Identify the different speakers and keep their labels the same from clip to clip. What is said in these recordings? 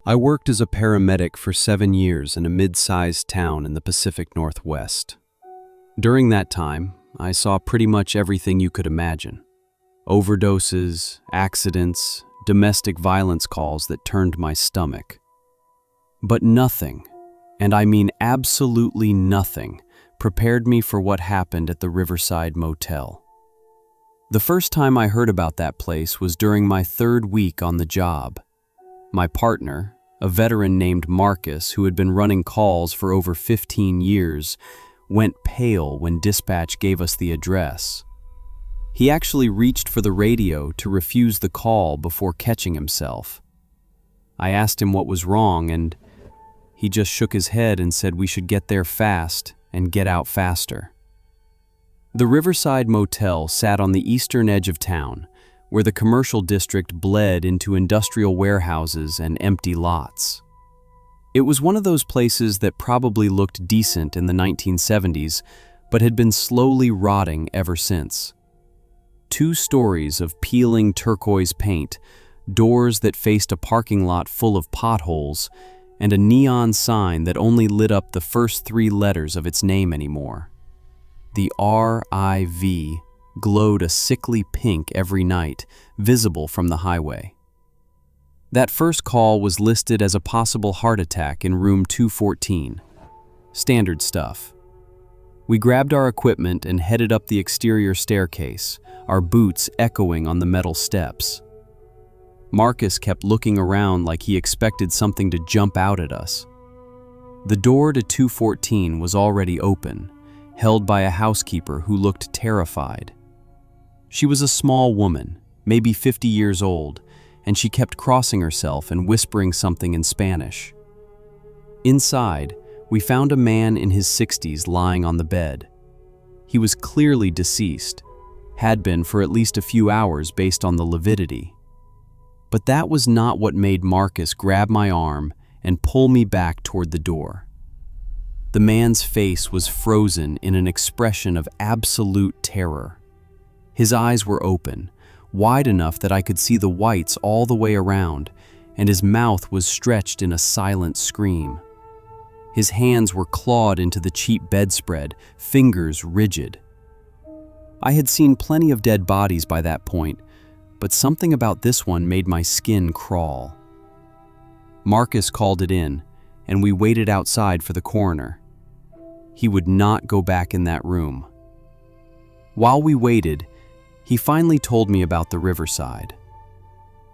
Speaker 1: I worked as a paramedic for 7 years in a mid-sized town in the Pacific Northwest. During that time, I saw pretty much everything you could imagine. Overdoses, accidents, domestic violence calls that turned my stomach. But nothing, and I mean absolutely nothing, prepared me for what happened at the Riverside Motel. The first time I heard about that place was during my 3rd week on the job. My partner, a veteran named Marcus who had been running calls for over 15 years, went pale when dispatch gave us the address. He actually reached for the radio to refuse the call before catching himself. I asked him what was wrong, and he just shook his head and said we should get there fast and get out faster. The Riverside Motel sat on the eastern edge of town, where the commercial district bled into industrial warehouses and empty lots. It was one of those places that probably looked decent in the 1970s, but had been slowly rotting ever since. 2 stories of peeling turquoise paint, doors that faced a parking lot full of potholes, and a neon sign that only lit up the first 3 letters of its name anymore. The RIV glowed a sickly pink every night, visible from the highway. That first call was listed as a possible heart attack in room 214. Standard stuff. We grabbed our equipment and headed up the exterior staircase, our boots echoing on the metal steps. Marcus kept looking around like he expected something to jump out at us. The door to 214 was already open, held by a housekeeper who looked terrified. She was a small woman, maybe 50 years old, and she kept crossing herself and whispering something in Spanish. Inside, we found a man in his 60s lying on the bed. He was clearly deceased, had been for at least a few hours based on the lividity. But that was not what made Marcus grab my arm and pull me back toward the door. The man's face was frozen in an expression of absolute terror. His eyes were open, wide enough that I could see the whites all the way around, and his mouth was stretched in a silent scream. His hands were clawed into the cheap bedspread, fingers rigid. I had seen plenty of dead bodies by that point, but something about this one made my skin crawl. Marcus called it in, and we waited outside for the coroner. He would not go back in that room. While we waited, he finally told me about the Riverside.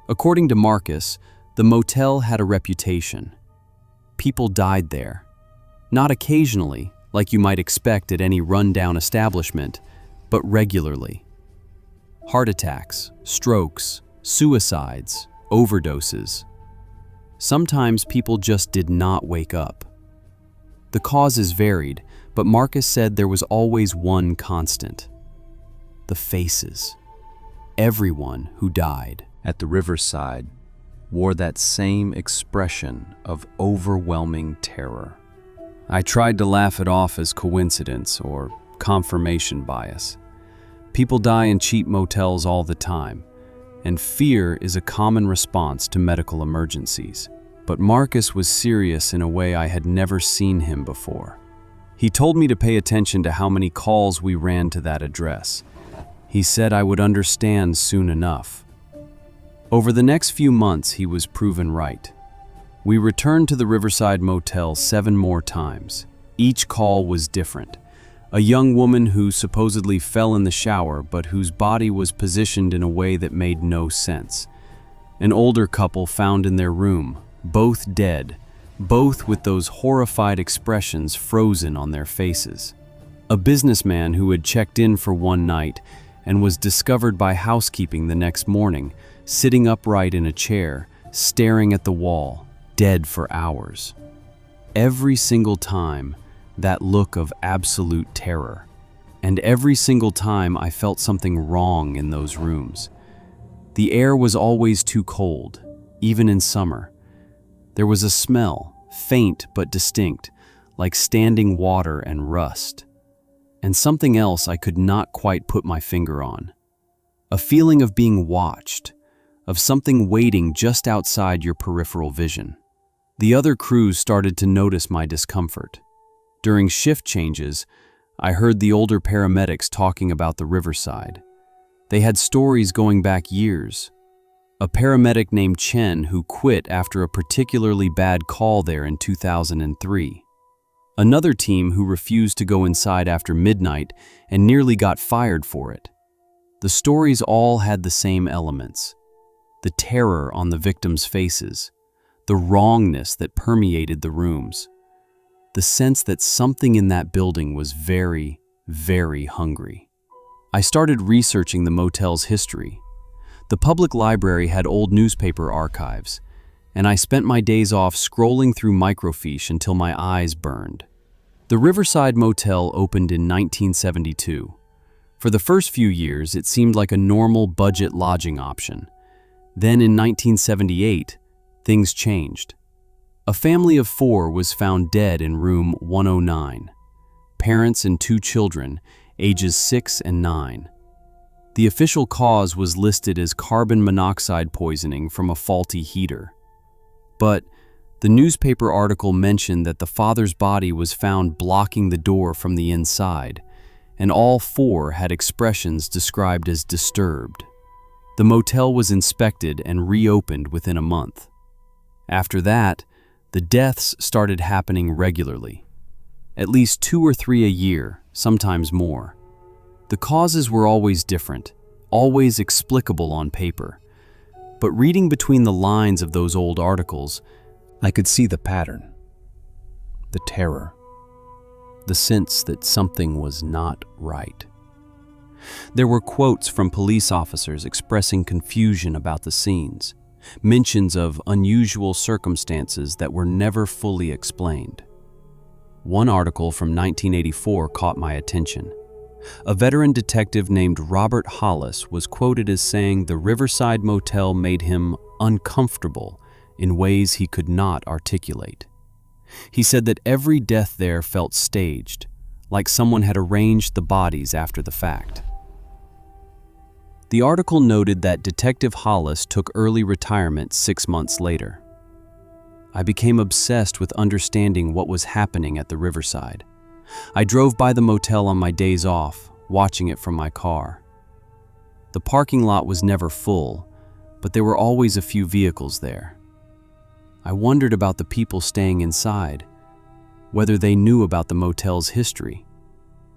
Speaker 1: According to Marcus, the motel had a reputation. People died there. Not occasionally, like you might expect at any rundown establishment, but regularly. Heart attacks, strokes, suicides, overdoses. Sometimes people just did not wake up. The causes varied, but Marcus said there was always one constant: the faces. Everyone who died at the Riverside wore that same expression of overwhelming terror. I tried to laugh it off as coincidence or confirmation bias. People die in cheap motels all the time, and fear is a common response to medical emergencies. But Marcus was serious in a way I had never seen him before. He told me to pay attention to how many calls we ran to that address. He said I would understand soon enough. Over the next few months, he was proven right. We returned to the Riverside Motel 7 more times. Each call was different. A young woman who supposedly fell in the shower, but whose body was positioned in a way that made no sense. An older couple found in their room, both dead, both with those horrified expressions frozen on their faces. A businessman who had checked in for one night and was discovered by housekeeping the next morning, sitting upright in a chair, staring at the wall, dead for hours. Every single time, that look of absolute terror. And every single time I felt something wrong in those rooms. The air was always too cold, even in summer. There was a smell, faint but distinct, like standing water and rust. And something else I could not quite put my finger on. A feeling of being watched, of something waiting just outside your peripheral vision. The other crews started to notice my discomfort. During shift changes, I heard the older paramedics talking about the Riverside. They had stories going back years. A paramedic named Chen who quit after a particularly bad call there in 2003. Another team who refused to go inside after midnight and nearly got fired for it. The stories all had the same elements. The terror on the victims' faces, the wrongness that permeated the rooms, the sense that something in that building was very, very hungry. I started researching the motel's history. The public library had old newspaper archives, and I spent my days off scrolling through microfiche until my eyes burned. The Riverside Motel opened in 1972. For the first few years, it seemed like a normal budget lodging option. Then in 1978, things changed. A family of 4 was found dead in room 109. Parents and 2 children, ages 6 and 9. The official cause was listed as carbon monoxide poisoning from a faulty heater. But the newspaper article mentioned that the father's body was found blocking the door from the inside, and all 4 had expressions described as disturbed. The motel was inspected and reopened within a month. After that, the deaths started happening regularly. At least 2 or 3 a year, sometimes more. The causes were always different, always explicable on paper. But reading between the lines of those old articles, I could see the pattern, the terror, the sense that something was not right. There were quotes from police officers expressing confusion about the scenes, mentions of unusual circumstances that were never fully explained. One article from 1984 caught my attention. A veteran detective named Robert Hollis was quoted as saying the Riverside Motel made him uncomfortable in ways he could not articulate. He said that every death there felt staged, like someone had arranged the bodies after the fact. The article noted that Detective Hollis took early retirement 6 months later. I became obsessed with understanding what was happening at the Riverside. I drove by the motel on my days off, watching it from my car. The parking lot was never full, but there were always a few vehicles there. I wondered about the people staying inside, whether they knew about the motel's history,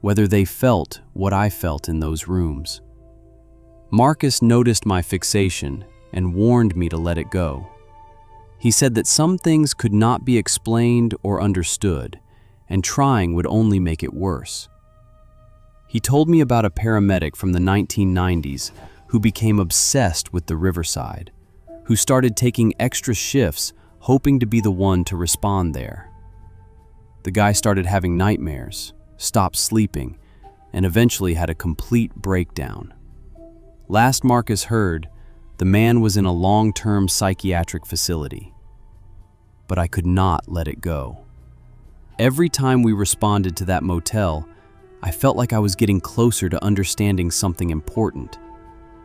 Speaker 1: whether they felt what I felt in those rooms. Marcus noticed my fixation and warned me to let it go. He said that some things could not be explained or understood, and trying would only make it worse. He told me about a paramedic from the 1990s who became obsessed with the Riverside, who started taking extra shifts hoping to be the one to respond there. The guy started having nightmares, stopped sleeping, and eventually had a complete breakdown. Last Marcus heard, the man was in a long-term psychiatric facility. But I could not let it go. Every time we responded to that motel, I felt like I was getting closer to understanding something important,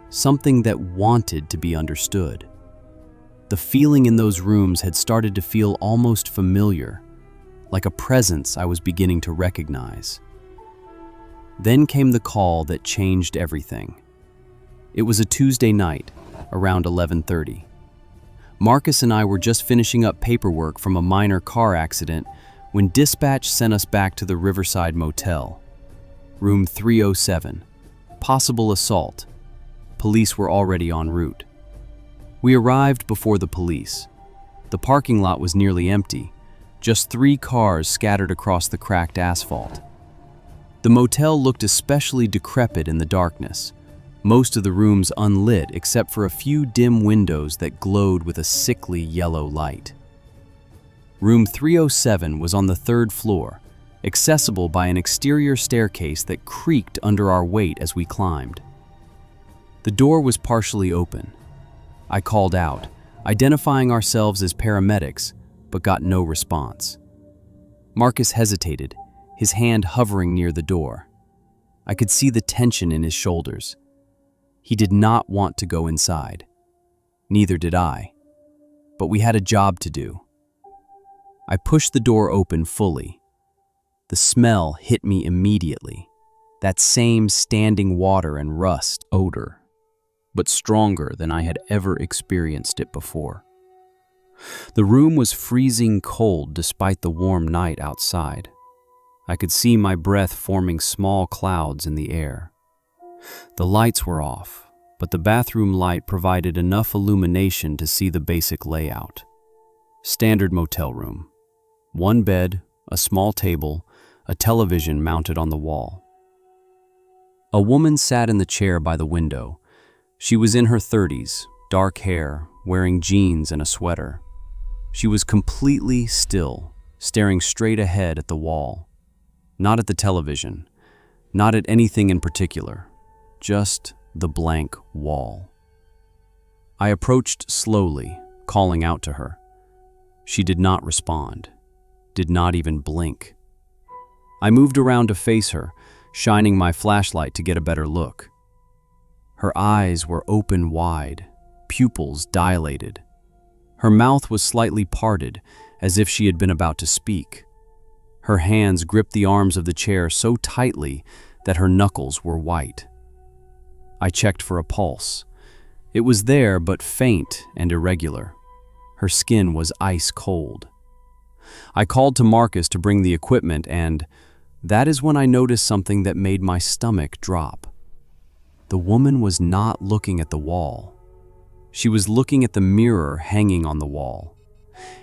Speaker 1: something that wanted to be understood. The feeling in those rooms had started to feel almost familiar, like a presence I was beginning to recognize. Then came the call that changed everything. It was a Tuesday night, around 11:30. Marcus and I were just finishing up paperwork from a minor car accident when dispatch sent us back to the Riverside Motel. Room 307, possible assault. Police were already en route. We arrived before the police. The parking lot was nearly empty, just 3 cars scattered across the cracked asphalt. The motel looked especially decrepit in the darkness, most of the rooms unlit except for a few dim windows that glowed with a sickly yellow light. Room 307 was on the 3rd floor, accessible by an exterior staircase that creaked under our weight as we climbed. The door was partially open. I called out, identifying ourselves as paramedics, but got no response. Marcus hesitated, his hand hovering near the door. I could see the tension in his shoulders. He did not want to go inside. Neither did I. But we had a job to do. I pushed the door open fully. The smell hit me immediately. That same standing water and rust odor, but stronger than I had ever experienced it before. The room was freezing cold despite the warm night outside. I could see my breath forming small clouds in the air. The lights were off, but the bathroom light provided enough illumination to see the basic layout. Standard motel room. One bed, a small table, a television mounted on the wall. A woman sat in the chair by the window. She was in her 30s, dark hair, wearing jeans and a sweater. She was completely still, staring straight ahead at the wall. Not at the television, not at anything in particular, just the blank wall. I approached slowly, calling out to her. She did not respond, did not even blink. I moved around to face her, shining my flashlight to get a better look. Her eyes were open wide, pupils dilated. Her mouth was slightly parted, as if she had been about to speak. Her hands gripped the arms of the chair so tightly that her knuckles were white. I checked for a pulse. It was there, but faint and irregular. Her skin was ice cold. I called to Marcus to bring the equipment, and that is when I noticed something that made my stomach drop. The woman was not looking at the wall. She was looking at the mirror hanging on the wall.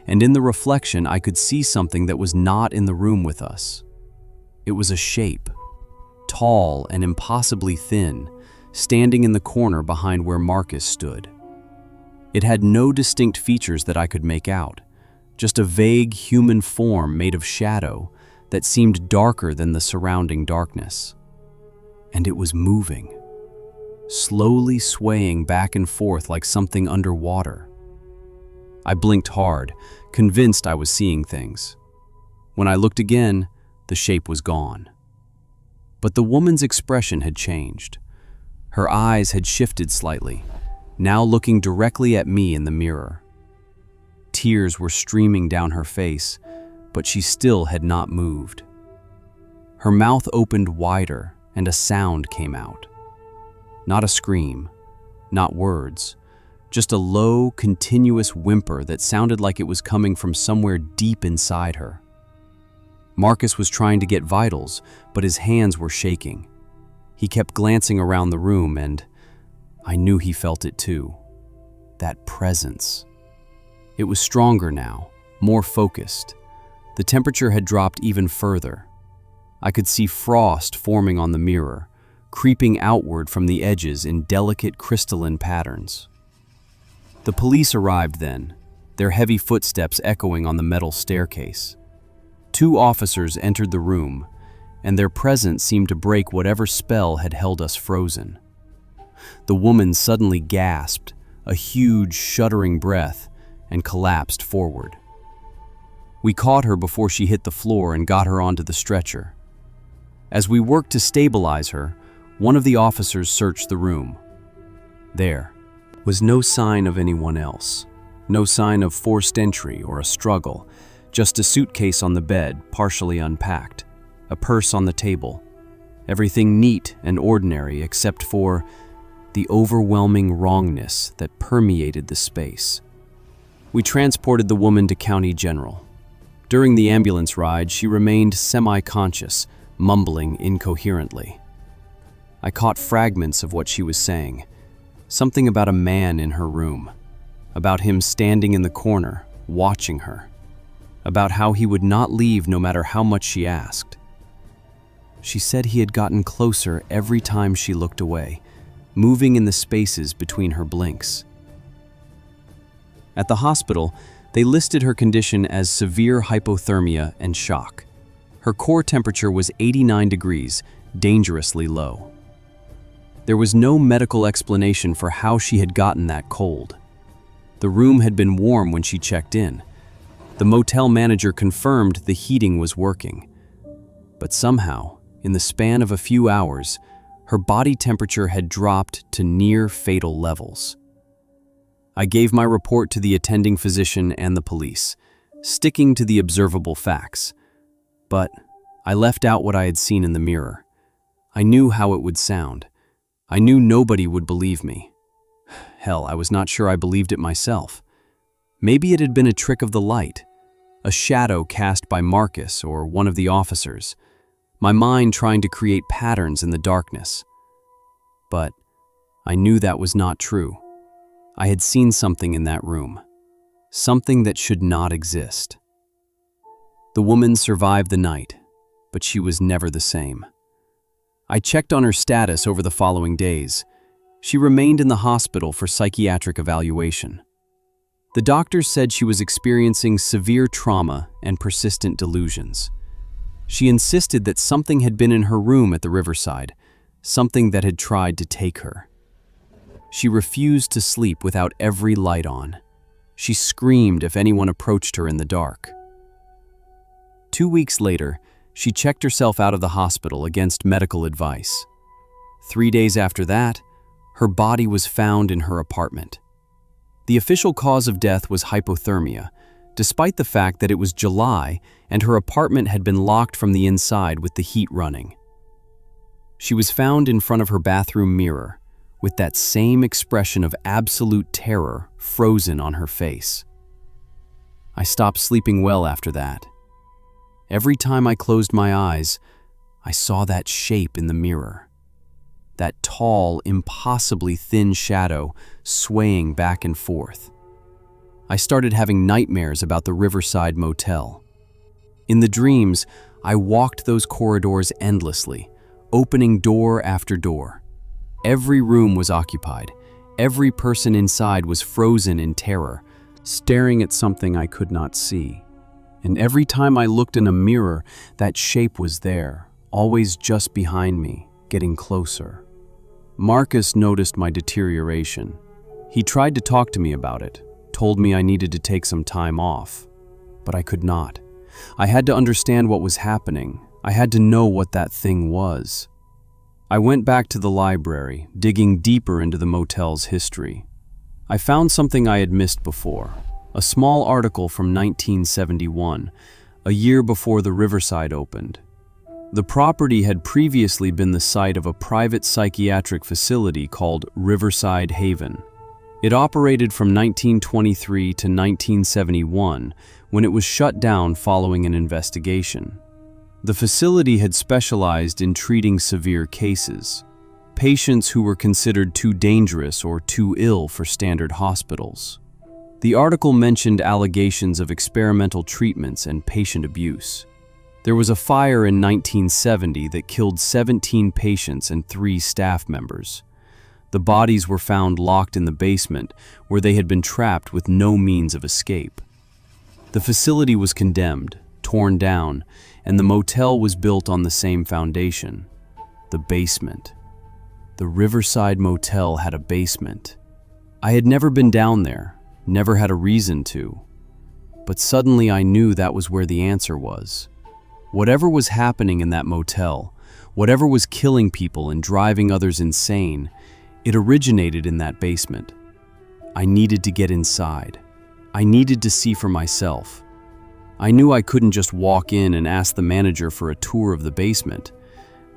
Speaker 1: And in the reflection, I could see something that was not in the room with us. It was a shape, tall and impossibly thin, standing in the corner behind where Marcus stood. It had no distinct features that I could make out, just a vague human form made of shadow that seemed darker than the surrounding darkness. And it was moving, slowly swaying back and forth like something underwater. I blinked hard, convinced I was seeing things. When I looked again, the shape was gone. But the woman's expression had changed. Her eyes had shifted slightly, now looking directly at me in the mirror. Tears were streaming down her face, but she still had not moved. Her mouth opened wider, and a sound came out. Not a scream, not words, just a low, continuous whimper that sounded like it was coming from somewhere deep inside her. Marcus was trying to get vitals, but his hands were shaking. He kept glancing around the room, and I knew he felt it too. That presence. It was stronger now, more focused. The temperature had dropped even further. I could see frost forming on the mirror, creeping outward from the edges in delicate crystalline patterns. The police arrived then, their heavy footsteps echoing on the metal staircase. 2 officers entered the room, and their presence seemed to break whatever spell had held us frozen. The woman suddenly gasped, a huge, shuddering breath, and collapsed forward. We caught her before she hit the floor and got her onto the stretcher. As we worked to stabilize her, one of the officers searched the room. There was no sign of anyone else, no sign of forced entry or a struggle, just a suitcase on the bed, partially unpacked, a purse on the table, everything neat and ordinary except for the overwhelming wrongness that permeated the space. We transported the woman to County General. During the ambulance ride, she remained semi-conscious, mumbling incoherently. I caught fragments of what she was saying, something about a man in her room, about him standing in the corner, watching her, about how he would not leave no matter how much she asked. She said he had gotten closer every time she looked away, moving in the spaces between her blinks. At the hospital, they listed her condition as severe hypothermia and shock. Her core temperature was 89 degrees, dangerously low. There was no medical explanation for how she had gotten that cold. The room had been warm when she checked in. The motel manager confirmed the heating was working. But somehow, in the span of a few hours, her body temperature had dropped to near fatal levels. I gave my report to the attending physician and the police. sticking to the observable facts. But I left out what I had seen in the mirror. I knew how it would sound. I knew nobody would believe me. Hell, I was not sure I believed it myself. Maybe it had been a trick of the light, a shadow cast by Marcus or one of the officers, my mind trying to create patterns in the darkness. But I knew that was not true. I had seen something in that room, something that should not exist. The woman survived the night, but she was never the same. I checked on her status over the following days. She remained in the hospital for psychiatric evaluation. The doctors said she was experiencing severe trauma and persistent delusions. She insisted that something had been in her room at the Riverside, something that had tried to take her. She refused to sleep without every light on. She screamed if anyone approached her in the dark. 2 weeks later, she checked herself out of the hospital against medical advice. 3 days after that, her body was found in her apartment. The official cause of death was hypothermia, despite the fact that it was July and her apartment had been locked from the inside with the heat running. She was found in front of her bathroom mirror, with that same expression of absolute terror frozen on her face. I stopped sleeping well after that. Every time I closed my eyes, I saw that shape in the mirror. That tall, impossibly thin shadow swaying back and forth. I started having nightmares about the Riverside Motel. In the dreams, I walked those corridors endlessly, opening door after door. Every room was occupied. Every person inside was frozen in terror, staring at something I could not see. And every time I looked in a mirror, that shape was there, always just behind me, getting closer. Marcus noticed my deterioration. He tried to talk to me about it, told me I needed to take some time off. But I could not. I had to understand what was happening. I had to know what that thing was. I went back to the library, digging deeper into the motel's history. I found something I had missed before, a small article from 1971, a year before the Riverside opened. The property had previously been the site of a private psychiatric facility called Riverside Haven. It operated from 1923 to 1971, when it was shut down following an investigation. The facility had specialized in treating severe cases, patients who were considered too dangerous or too ill for standard hospitals. The article mentioned allegations of experimental treatments and patient abuse. There was a fire in 1970 that killed 17 patients and 3 staff members. The bodies were found locked in the basement, where they had been trapped with no means of escape. The facility was condemned, torn down, and the motel was built on the same foundation: the basement. The Riverside Motel had a basement. I had never been down there, never had a reason to. But suddenly I knew that was where the answer was. Whatever was happening in that motel, whatever was killing people and driving others insane, it originated in that basement. I needed to get inside. I needed to see for myself. I knew I couldn't just walk in and ask the manager for a tour of the basement.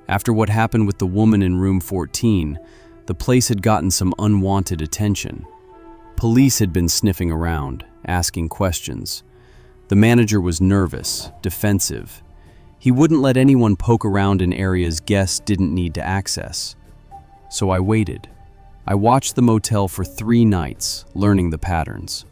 Speaker 1: After what happened with the woman in room 14, the place had gotten some unwanted attention. Police had been sniffing around, asking questions. The manager was nervous, defensive. He wouldn't let anyone poke around in areas guests didn't need to access. So I waited. I watched the motel for 3 nights, learning the patterns.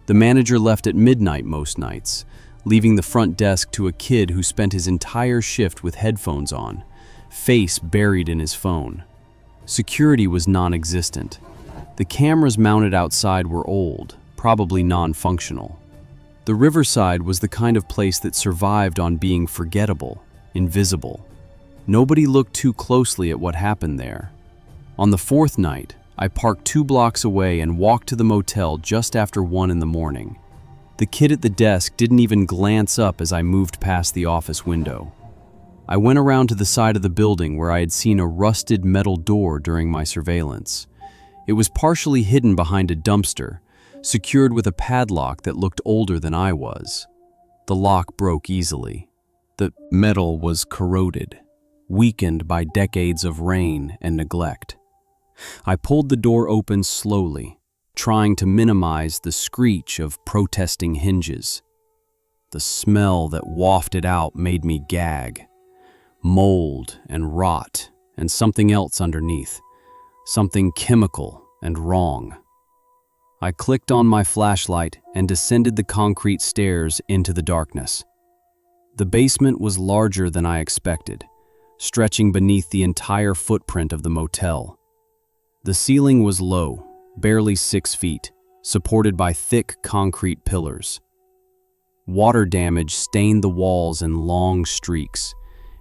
Speaker 1: The manager left at midnight most nights, leaving the front desk to a kid who spent his entire shift with headphones on, face buried in his phone. Security was non-existent. The cameras mounted outside were old, probably non-functional. The Riverside was the kind of place that survived on being forgettable, invisible. Nobody looked too closely at what happened there. On the 4th night, I parked 2 blocks away and walked to the motel just after 1 in the morning. The kid at the desk didn't even glance up as I moved past the office window. I went around to the side of the building where I had seen a rusted metal door during my surveillance. It was partially hidden behind a dumpster, secured with a padlock that looked older than I was. The lock broke easily. The metal was corroded, weakened by decades of rain and neglect. I pulled the door open slowly, trying to minimize the screech of protesting hinges. The smell that wafted out made me gag. Mold and rot and something else underneath, something chemical and wrong. I clicked on my flashlight and descended the concrete stairs into the darkness. The basement was larger than I expected, stretching beneath the entire footprint of the motel. The ceiling was low, barely 6 feet, supported by thick concrete pillars. Water damage stained the walls in long streaks,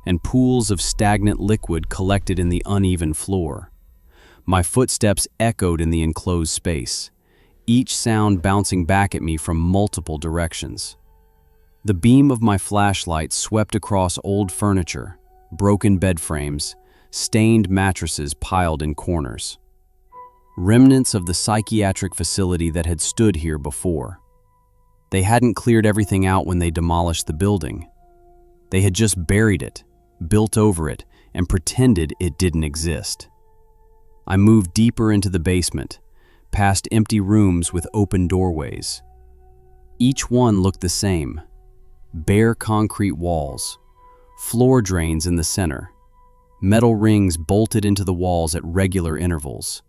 Speaker 1: and pools of stagnant liquid collected in the uneven floor. My footsteps echoed in the enclosed space, each sound bouncing back at me from multiple directions. The beam of my flashlight swept across old furniture, broken bed frames, stained mattresses piled in corners. Remnants of the psychiatric facility that had stood here before. They hadn't cleared everything out when they demolished the building. They had just buried it, built over it, and pretended it didn't exist. I moved deeper into the basement, past empty rooms with open doorways. Each one looked the same. Bare concrete walls, floor drains in the center, metal rings bolted into the walls at regular intervals.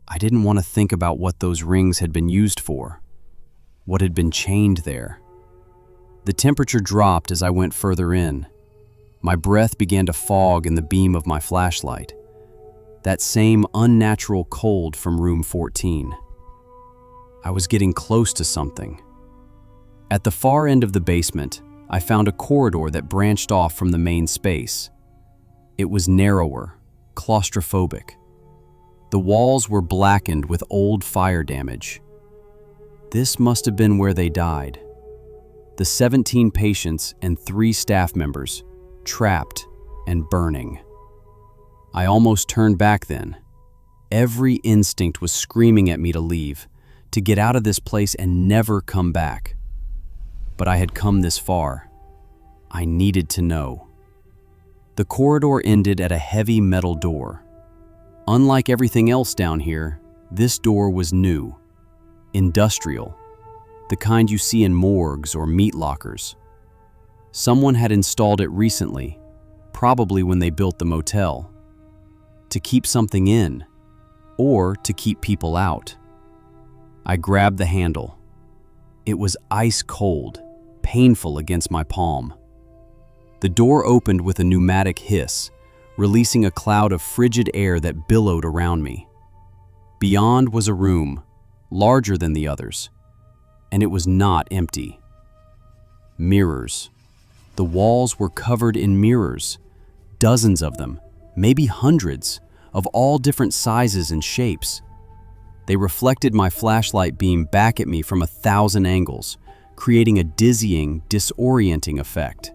Speaker 1: I didn't want to think about what those rings had been used for, what had been chained there. The temperature dropped as I went further in. My breath began to fog in the beam of my flashlight, that same unnatural cold from room 14. I was getting close to something. At the far end of the basement, I found a corridor that branched off from the main space. It was narrower, claustrophobic. The walls were blackened with old fire damage. This must have been where they died. The 17 patients and 3 staff members, trapped and burning. I almost turned back then. Every instinct was screaming at me to leave, to get out of this place and never come back. But I had come this far. I needed to know. The corridor ended at a heavy metal door. Unlike everything else down here, this door was new, industrial, the kind you see in morgues or meat lockers. Someone had installed it recently, probably when they built the motel, to keep something in, or to keep people out. I grabbed the handle. It was ice cold, painful against my palm. The door opened with a pneumatic hiss, releasing a cloud of frigid air that billowed around me. Beyond was a room, larger than the others, and it was not empty. Mirrors. The walls were covered in mirrors, dozens of them, maybe hundreds, of all different sizes and shapes. They reflected my flashlight beam back at me from 1,000 angles, creating a dizzying, disorienting effect.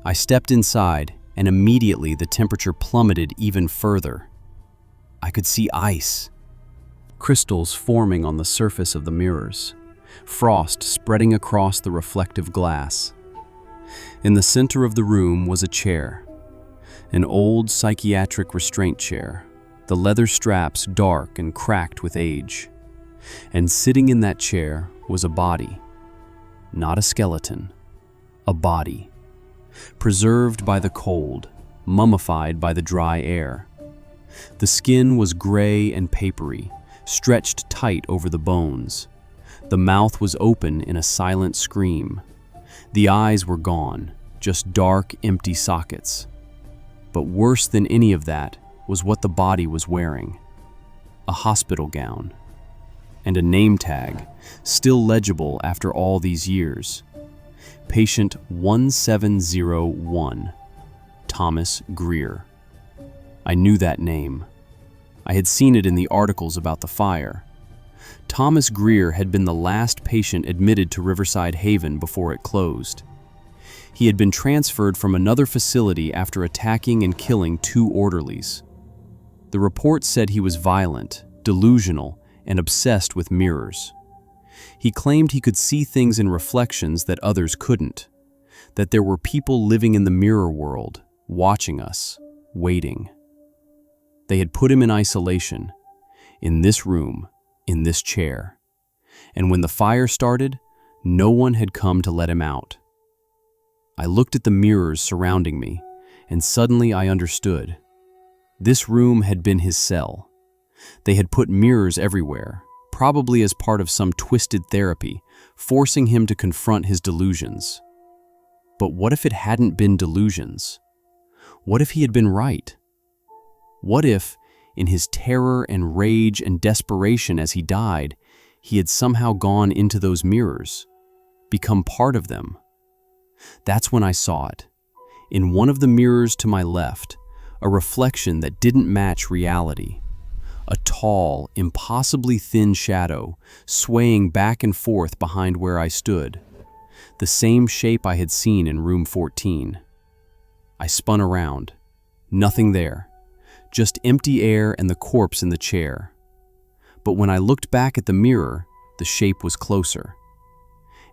Speaker 1: I stepped inside, and immediately the temperature plummeted even further. I could see ice, crystals forming on the surface of the mirrors, frost spreading across the reflective glass. In the center of the room was a chair, an old psychiatric restraint chair, the leather straps dark and cracked with age. And sitting in that chair was a body, not a skeleton, a body, preserved by the cold, mummified by the dry air. The skin was gray and papery, stretched tight over the bones. The mouth was open in a silent scream. The eyes were gone, just dark, empty sockets. But worse than any of that was what the body was wearing. A hospital gown. And a name tag, still legible after all these years. Patient 1701, Thomas Greer. I knew that name. I had seen it in the articles about the fire. Thomas Greer had been the last patient admitted to Riverside Haven before it closed. He had been transferred from another facility after attacking and killing 2 orderlies. The report said he was violent, delusional, and obsessed with mirrors. He claimed he could see things in reflections that others couldn't, that there were people living in the mirror world, watching us, waiting. They had put him in isolation, in this room, in this chair. And when the fire started, no one had come to let him out. I looked at the mirrors surrounding me, and suddenly I understood. This room had been his cell. They had put mirrors everywhere, probably as part of some twisted therapy, forcing him to confront his delusions. But what if it hadn't been delusions? What if he had been right? What if, in his terror and rage and desperation as he died, he had somehow gone into those mirrors, become part of them? That's when I saw it. In one of the mirrors to my left, a reflection that didn't match reality. A tall, impossibly thin shadow swaying back and forth behind where I stood. The same shape I had seen in room 14. I spun around. Nothing there. Just empty air and the corpse in the chair. But when I looked back at the mirror, the shape was closer.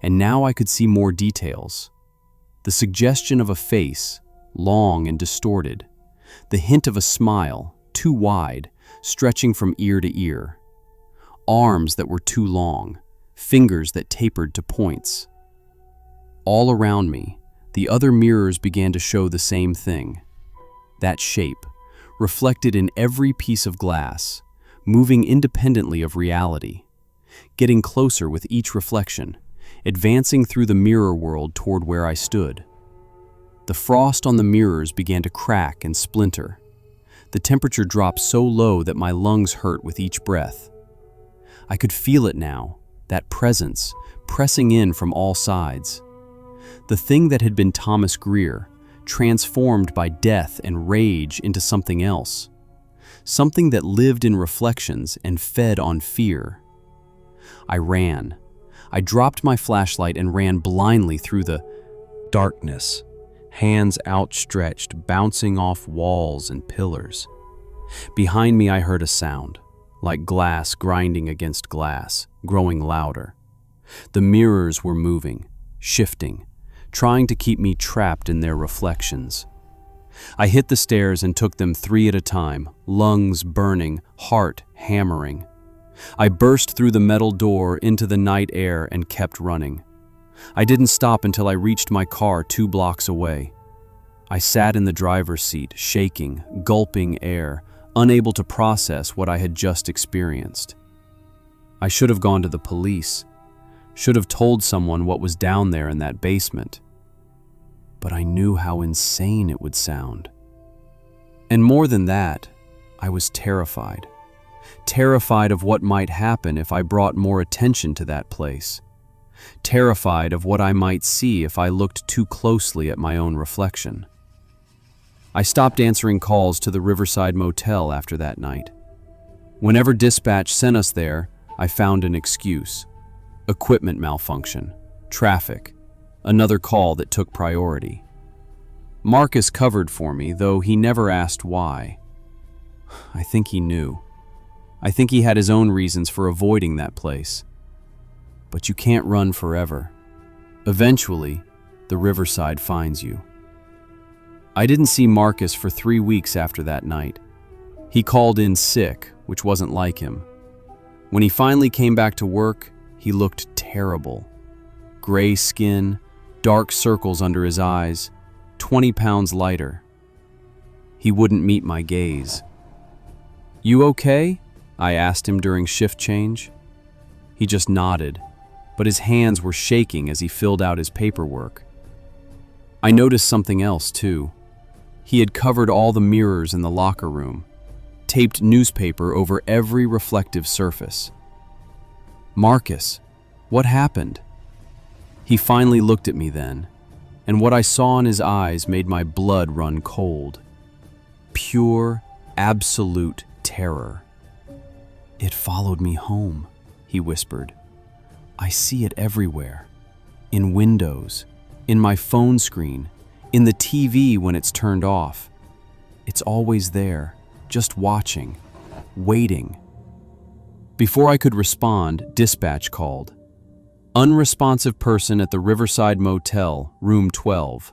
Speaker 1: And now I could see more details. The suggestion of a face, long and distorted. The hint of a smile, too wide, stretching from ear to ear. Arms that were too long, fingers that tapered to points. All around me, the other mirrors began to show the same thing. That shape, reflected in every piece of glass, moving independently of reality, getting closer with each reflection, advancing through the mirror world toward where I stood. The frost on the mirrors began to crack and splinter. The temperature dropped so low that my lungs hurt with each breath. I could feel it now, that presence, pressing in from all sides. The thing that had been Thomas Greer, transformed by death and rage into something else. Something that lived in reflections and fed on fear. I ran. I dropped my flashlight and ran blindly through the darkness, hands outstretched, bouncing off walls and pillars. Behind me I heard a sound, like glass grinding against glass, growing louder. The mirrors were moving, shifting, trying to keep me trapped in their reflections. I hit the stairs and took them 3 at a time, lungs burning, heart hammering. I burst through the metal door into the night air and kept running. I didn't stop until I reached my car 2 blocks away. I sat in the driver's seat, shaking, gulping air, unable to process what I had just experienced. I should have gone to the police, should have told someone what was down there in that basement. But I knew how insane it would sound. And more than that, I was terrified. Terrified of what might happen if I brought more attention to that place. Terrified of what I might see if I looked too closely at my own reflection. I stopped answering calls to the Riverside Motel after that night. Whenever dispatch sent us there, I found an excuse. Equipment malfunction, traffic, another call that took priority. Marcus covered for me, though he never asked why. I think he knew. I think he had his own reasons for avoiding that place. But you can't run forever. Eventually, the Riverside finds you. I didn't see Marcus for 3 weeks after that night. He called in sick, which wasn't like him. When he finally came back to work, he looked terrible. Gray skin, dark circles under his eyes, 20 pounds lighter. He wouldn't meet my gaze. "You okay?" I asked him during shift change. He just nodded, but his hands were shaking as he filled out his paperwork. I noticed something else, too. He had covered all the mirrors in the locker room, taped newspaper over every reflective surface. "Marcus, what happened?" He finally looked at me then, and what I saw in his eyes made my blood run cold. Pure, absolute terror. "It followed me home," he whispered. "I see it everywhere. In windows, in my phone screen, in the TV when it's turned off. It's always there, just watching, waiting." Before I could respond, dispatch called. Unresponsive person at the Riverside Motel, room 12.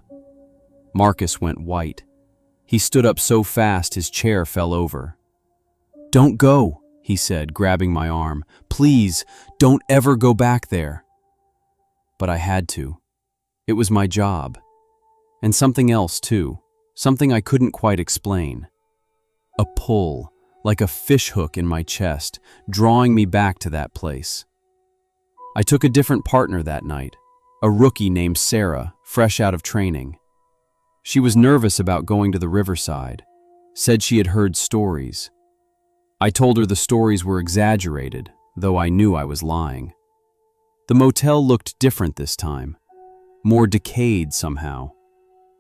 Speaker 1: Marcus went white. He stood up so fast his chair fell over. "Don't go," he said, grabbing my arm. "Please, don't ever go back there." But I had to. It was my job. And something else, too. Something I couldn't quite explain. A pull, like a fishhook in my chest, drawing me back to that place. I took a different partner that night, a rookie named Sarah, fresh out of training. She was nervous about going to the Riverside, said she had heard stories. I told her the stories were exaggerated, though I knew I was lying. The motel looked different this time, more decayed somehow,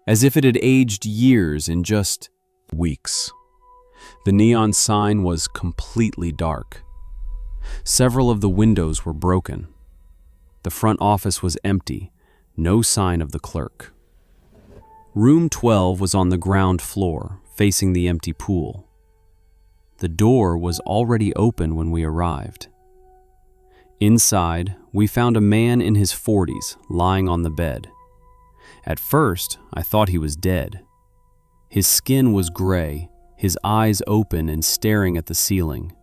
Speaker 1: as if it had aged years in just weeks. The neon sign was completely dark. Several of the windows were broken. The front office was empty, no sign of the clerk. Room 12 was on the ground floor, facing the empty pool. The door was already open when we arrived. Inside, we found a man in his 40s lying on the bed. At first, I thought he was dead. His skin was gray, his eyes open and staring at the ceiling.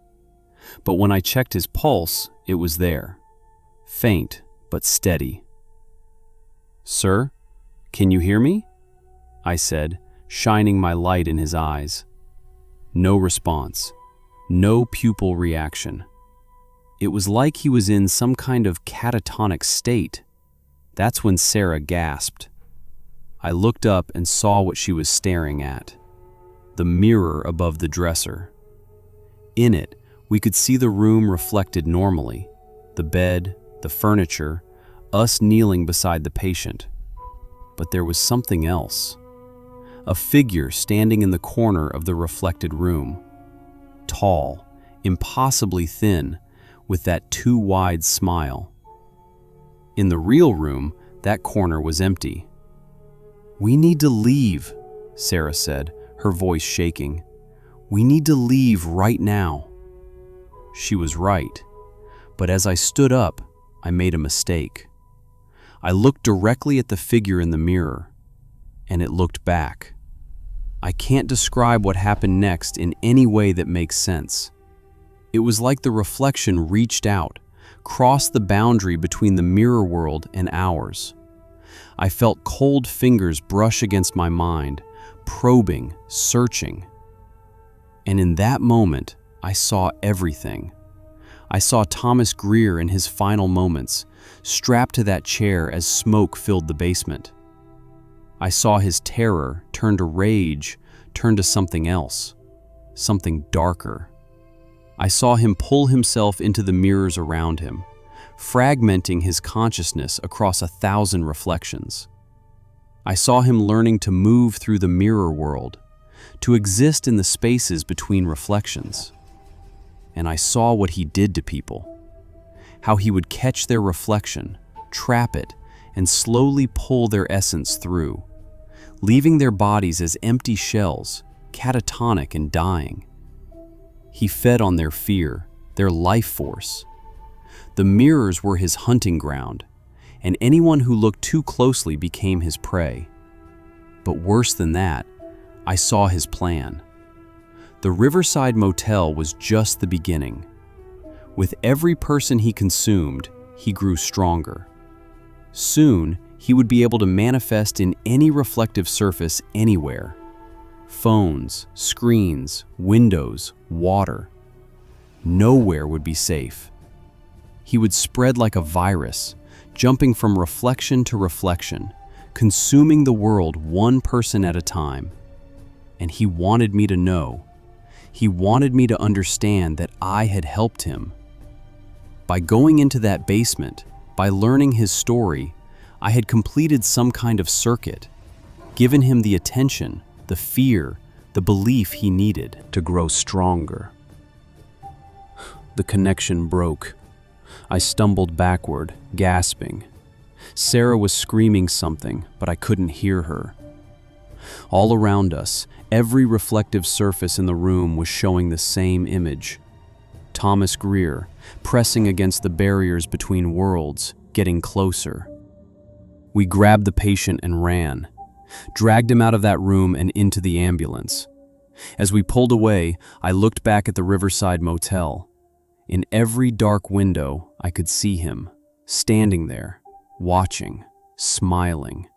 Speaker 1: But when I checked his pulse, it was there, faint but steady. "Sir, can you hear me?" I said, shining my light in his eyes. No response, no pupil reaction. It was like he was in some kind of catatonic state. That's when Sarah gasped. I looked up and saw what she was staring at. The mirror above the dresser. In it, we could see the room reflected normally. The bed, the furniture, us kneeling beside the patient. But there was something else. A figure standing in the corner of the reflected room. Tall, impossibly thin, with that too wide smile. In the real room, that corner was empty. "We need to leave," Sarah said, her voice shaking. "We need to leave right now." She was right, but as I stood up, I made a mistake. I looked directly at the figure in the mirror, and it looked back. I can't describe what happened next in any way that makes sense. It was like the reflection reached out, crossed the boundary between the mirror world and ours. I felt cold fingers brush against my mind, probing, searching. And in that moment, I saw everything. I saw Thomas Greer in his final moments, strapped to that chair as smoke filled the basement. I saw his terror turn to rage, turn to something else, something darker. I saw him pull himself into the mirrors around him, fragmenting his consciousness across 1,000 reflections. I saw him learning to move through the mirror world, to exist in the spaces between reflections. And I saw what he did to people, how he would catch their reflection, trap it, and slowly pull their essence through, leaving their bodies as empty shells, catatonic and dying. He fed on their fear, their life force. The mirrors were his hunting ground, and anyone who looked too closely became his prey. But worse than that, I saw his plan. The Riverside Motel was just the beginning. With every person he consumed, he grew stronger. Soon, he would be able to manifest in any reflective surface anywhere. Phones, screens, windows, water. Nowhere would be safe. He would spread like a virus, jumping from reflection to reflection, consuming the world one person at a time. And he wanted me to know. He wanted me to understand that I had helped him. By going into that basement, by learning his story, I had completed some kind of circuit, given him the attention, the fear, the belief he needed to grow stronger. The connection broke. I stumbled backward, gasping. Sarah was screaming something, but I couldn't hear her. All around us, every reflective surface in the room was showing the same image. Thomas Greer, pressing against the barriers between worlds, getting closer. We grabbed the patient and ran, dragged him out of that room and into the ambulance. As we pulled away, I looked back at the Riverside Motel. In every dark window, I could see him, standing there, watching, smiling.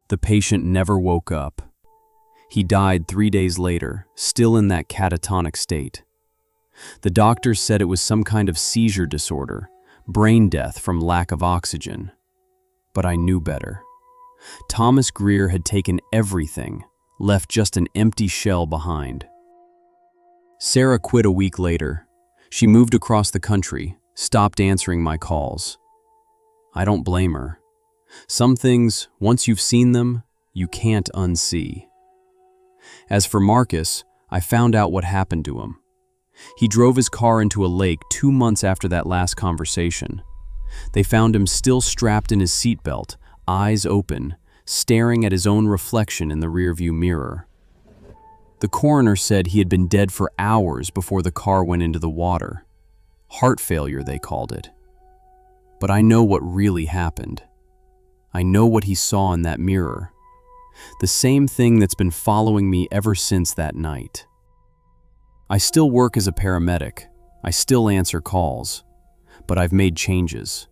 Speaker 1: The patient never woke up. He died 3 days later, still in that catatonic state. The doctors said it was some kind of seizure disorder, brain death from lack of oxygen. But I knew better. Thomas Greer had taken everything, left just an empty shell behind. Sarah quit a week later. She moved across the country, stopped answering my calls. I don't blame her. Some things, once you've seen them, you can't unsee. As for Marcus, I found out what happened to him. He drove his car into a lake 2 months after that last conversation. They found him still strapped in his seatbelt, eyes open, staring at his own reflection in the rearview mirror. The coroner said he had been dead for hours before the car went into the water. Heart failure, they called it. But I know what really happened. I know what he saw in that mirror. The same thing that's been following me ever since that night. I still work as a paramedic. I still answer calls. But I've made changes.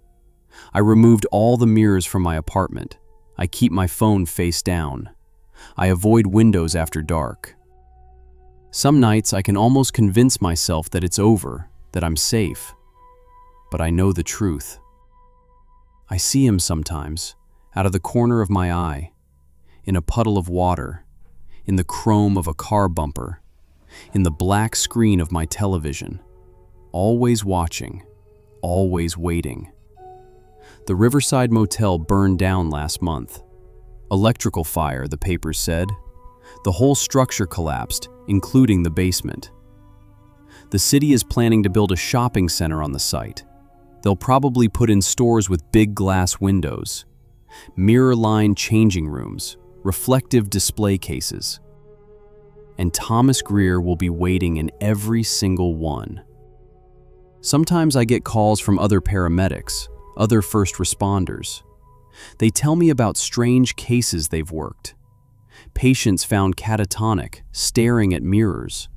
Speaker 1: I removed all the mirrors from my apartment. I keep my phone face down. I avoid windows after dark. Some nights I can almost convince myself that it's over, that I'm safe. But I know the truth. I see him sometimes, out of the corner of my eye, in a puddle of water, in the chrome of a car bumper, in the black screen of my television, always watching, always waiting. The Riverside Motel burned down last month. Electrical fire, the papers said. The whole structure collapsed, including the basement. The city is planning to build a shopping center on the site. They'll probably put in stores with big glass windows, mirror-lined changing rooms, reflective display cases. And Thomas Greer will be waiting in every single one. Sometimes I get calls from other paramedics, other first responders. They tell me about strange cases they've worked. Patients found catatonic, staring at mirrors.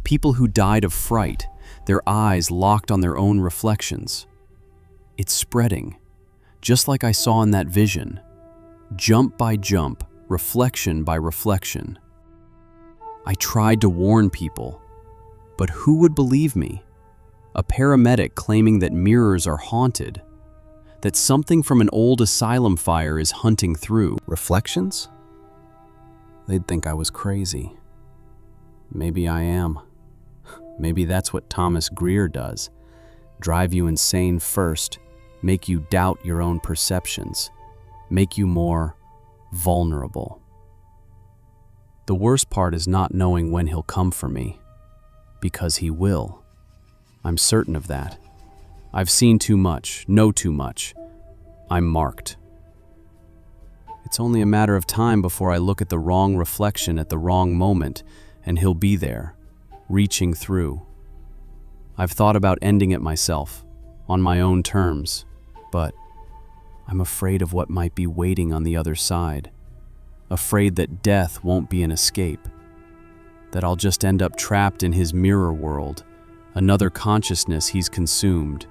Speaker 1: People who died of fright, their eyes locked on their own reflections. It's spreading, just like I saw in that vision. Jump by jump, reflection by reflection. I tried to warn people, but who would believe me? A paramedic claiming that mirrors are haunted, that something from an old asylum fire is hunting through. Reflections? They'd think I was crazy. Maybe I am. Maybe that's what Thomas Greer does. Drive you insane first, make you doubt your own perceptions, make you more vulnerable. The worst part is not knowing when he'll come for me, because he will. I'm certain of that. I've seen too much, know too much. I'm marked. It's only a matter of time before I look at the wrong reflection at the wrong moment, and he'll be there, reaching through. I've thought about ending it myself, on my own terms, but I'm afraid of what might be waiting on the other side. Afraid that death won't be an escape, that I'll just end up trapped in his mirror world, another consciousness he's consumed,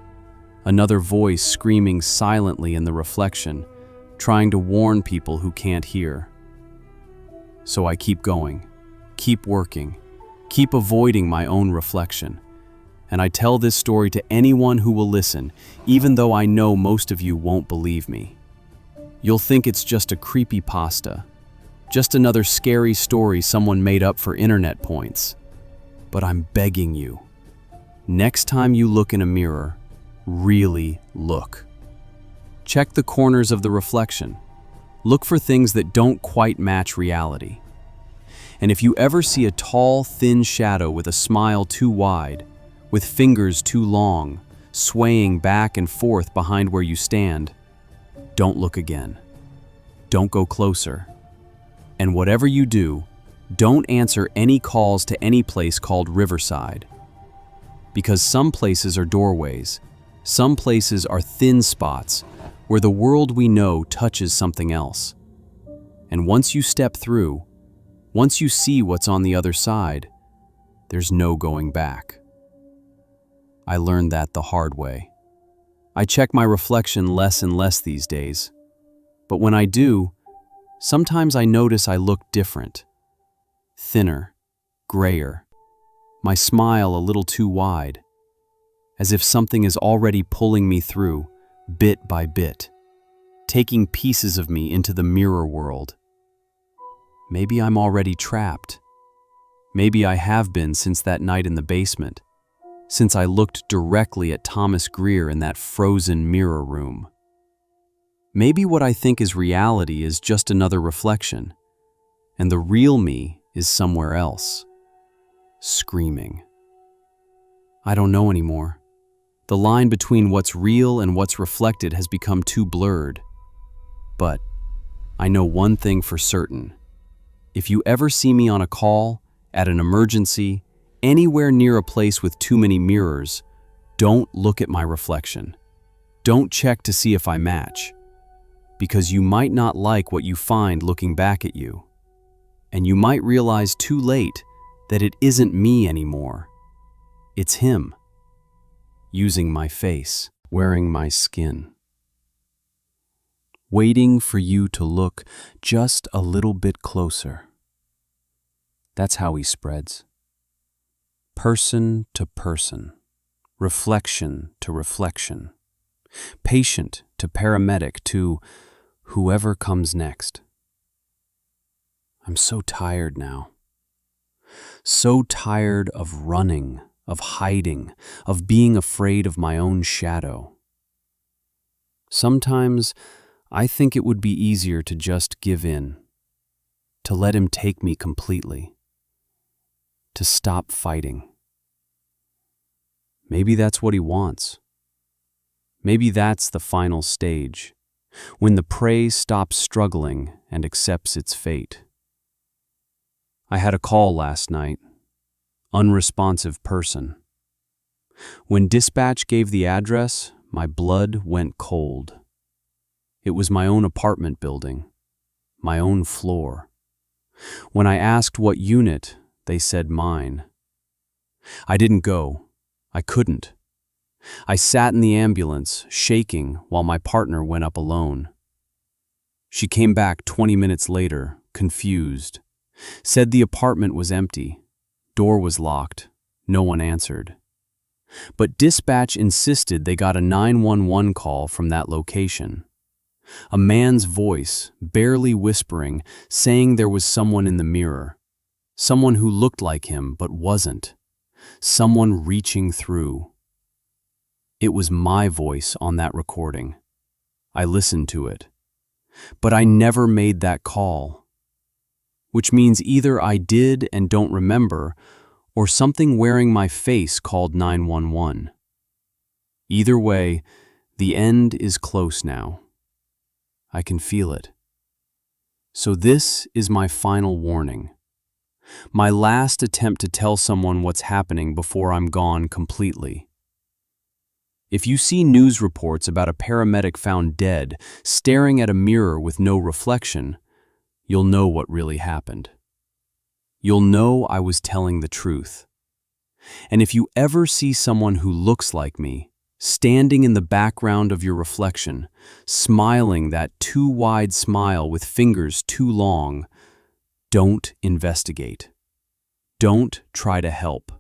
Speaker 1: another voice screaming silently in the reflection, trying to warn people who can't hear. So I keep going, keep working, keep avoiding my own reflection, and I tell this story to anyone who will listen, even though I know most of you won't believe me. You'll think it's just a creepypasta, just another scary story someone made up for internet points. But I'm begging you, next time you look in a mirror, really look. Check the corners of the reflection. Look for things that don't quite match reality. And if you ever see a tall, thin shadow with a smile too wide, with fingers too long, swaying back and forth behind where you stand, don't look again. Don't go closer. And whatever you do, don't answer any calls to any place called Riverside. Because some places are doorways, Some places are thin spots where the world we know touches something else. And once you step through, once you see what's on the other side, there's no going back. I learned that the hard way. I check my reflection less and less these days. But when I do, sometimes I notice I look different. Thinner, grayer, my smile a little too wide, as if something is already pulling me through, bit by bit, taking pieces of me into the mirror world. Maybe I'm already trapped. Maybe I have been since that night in the basement, since I looked directly at Thomas Greer in that frozen mirror room. Maybe what I think is reality is just another reflection, and the real me is somewhere else, screaming. I don't know anymore. The line between what's real and what's reflected has become too blurred. But I know one thing for certain. If you ever see me on a call, at an emergency, anywhere near a place with too many mirrors, don't look at my reflection. Don't check to see if I match, because you might not like what you find looking back at you. And you might realize too late that it isn't me anymore. It's him, using my face, wearing my skin, waiting for you to look just a little bit closer. That's how he spreads. Person to person, reflection to reflection, patient to paramedic to whoever comes next. I'm so tired now. So tired of running, of hiding, of being afraid of my own shadow. Sometimes I think it would be easier to just give in, to let him take me completely, to stop fighting. Maybe that's what he wants. Maybe that's the final stage, when the prey stops struggling and accepts its fate. I had a call last night. Unresponsive person. When dispatch gave the address, my blood went cold. It was my own apartment building, my own floor. When I asked what unit, they said mine. I didn't go. I couldn't. I sat in the ambulance, shaking, while my partner went up alone. She came back 20 minutes later, confused. Said the apartment was empty. Door was locked. No one answered. But dispatch insisted they got a 911 call from that location. A man's voice, barely whispering, saying there was someone in the mirror. Someone who looked like him but wasn't. Someone reaching through. It was my voice on that recording. I listened to it. But I never made that call. Which means either I did and don't remember, or something wearing my face called 911. Either way, the end is close now. I can feel it. So this is my final warning. My last attempt to tell someone what's happening before I'm gone completely. If you see news reports about a paramedic found dead, staring at a mirror with no reflection, you'll know what really happened. You'll know I was telling the truth. And if you ever see someone who looks like me, standing in the background of your reflection, smiling that too wide smile with fingers too long, don't investigate. Don't try to help.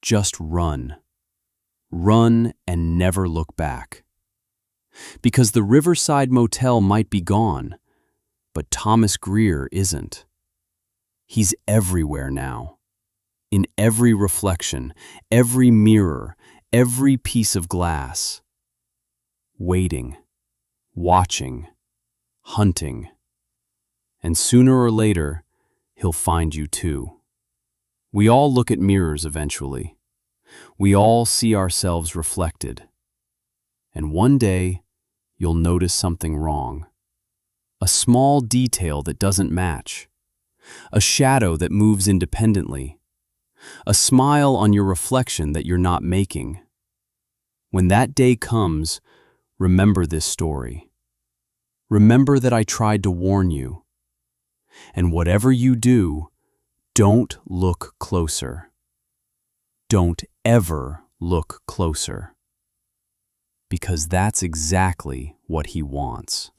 Speaker 1: Just run. Run and never look back. Because the Riverside Motel might be gone, but Thomas Greer isn't. He's everywhere now. In every reflection, every mirror, every piece of glass. Waiting, watching, hunting. And sooner or later, he'll find you too. We all look at mirrors eventually. We all see ourselves reflected. And one day, you'll notice something wrong. A small detail that doesn't match. A shadow that moves independently. A smile on your reflection that you're not making. When that day comes, remember this story. Remember that I tried to warn you. And whatever you do, don't look closer. Don't ever look closer. Because that's exactly what he wants.